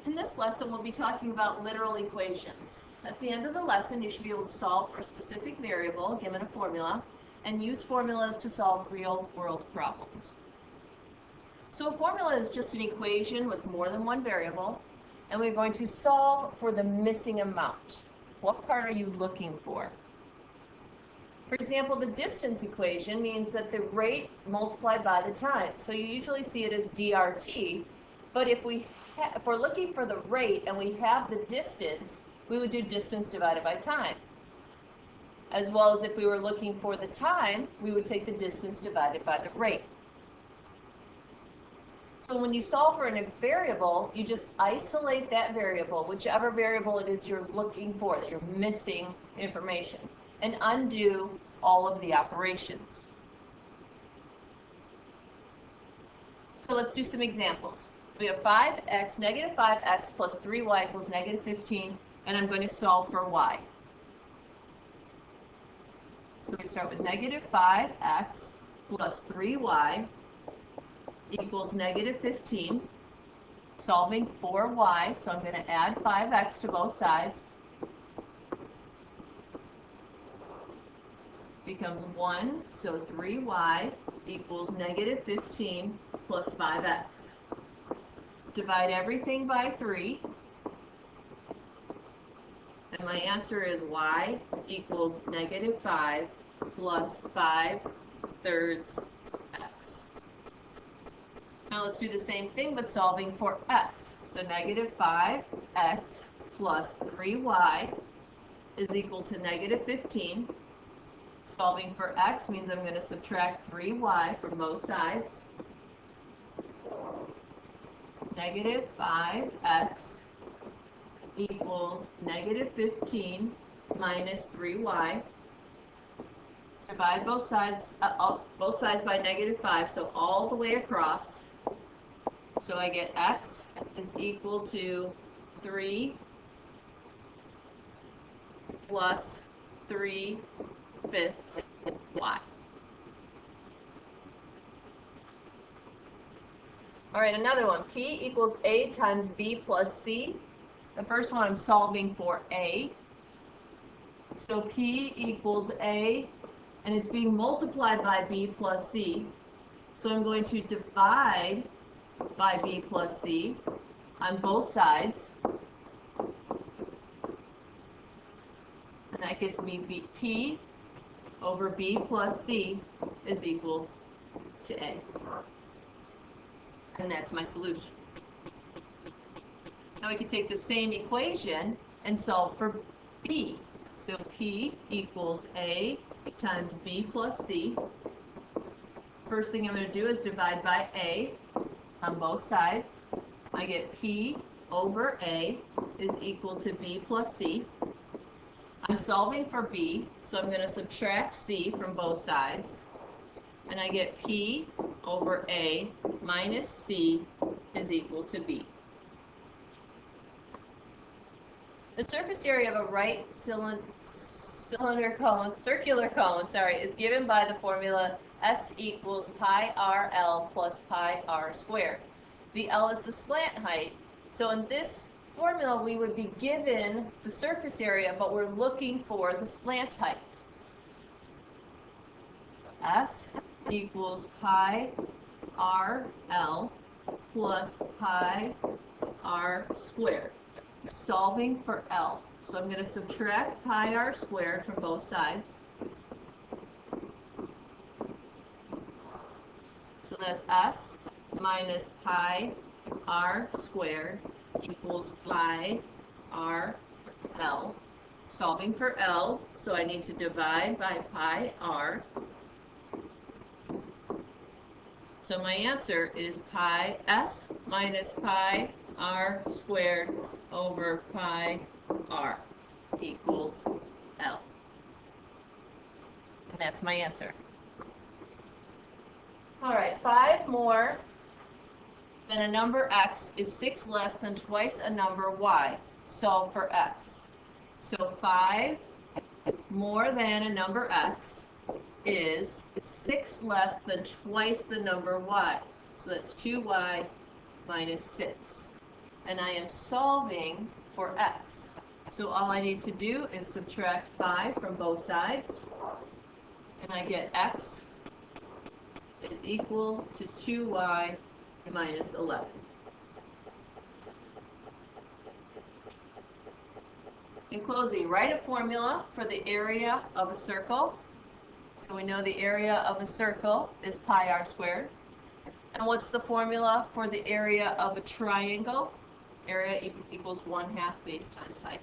In this lesson, we'll be talking about literal equations. At the end of the lesson, you should be able to solve for a specific variable given a formula and use formulas to solve real-world problems. So a formula is just an equation with more than one variable, and we're going to solve for the missing amount. What part are you looking for? For example, the distance equation means that the rate multiplied by the time. So you usually see it as dRt, but if we're looking for the rate and we have the distance, we would do distance divided by time. As well as if we were looking for the time, we would take the distance divided by the rate. So when you solve for a variable, you just isolate that variable, whichever variable it is you're looking for, that you're missing information, and undo all of the operations. So let's do some examples. We have 5x, negative 5x plus 3y equals negative 15, and I'm going to solve for y. So we start with negative 5x plus 3y equals negative 15, solving for y, so I'm going to add 5x to both sides. Becomes 1, so 3y equals negative 15 plus 5x. Divide everything by 3, and my answer is y equals negative 5 plus 5/3 x. Now let's do the same thing but solving for x. So negative 5x plus 3y is equal to negative 15. Solving for x means I'm going to subtract 3y from both sides. Negative 5x equals negative 15 minus 3y. Divide both sides by negative 5, so all the way across. So I get x is equal to 3 plus 3/5 y. All right, another one. P equals a times b plus c. The first one I'm solving for a. So p equals a, and it's being multiplied by b plus c. So I'm going to divide by b plus c on both sides. And that gets me p over b plus c is equal to a. And that's my solution. Now we can take the same equation and solve for b. So p equals a times b plus c. First thing I'm going to do is divide by a on both sides. I get p over a is equal to b plus c. I'm solving for b, so I'm going to subtract c from both sides. And I get p over a minus c is equal to b. The surface area of a right circular cone, is given by the formula S equals pi r L plus pi r squared. The L is the slant height, so in this formula we would be given the surface area, but we're looking for the slant height. So S equals pi r L plus pi r squared. We're solving for L. So I'm going to subtract pi r squared from both sides. So that's S minus pi r squared equals pi r L. Solving for L, so I need to divide by pi r. So my answer is pi S minus pi r squared over pi r equals L. And that's my answer. All right, 5 more than a number x is 6 less than twice a number y. Solve for x. So 5 more than a number x is 6 less than twice the number y. So that's 2y minus 6. and I am solving for x. So all I need to do is subtract 5 from both sides, and I get x is equal to 2y minus 11. In closing, write a formula for the area of a circle. So we know the area of a circle is pi r squared. And what's the formula for the area of a triangle? Area equals 1/2 base times height.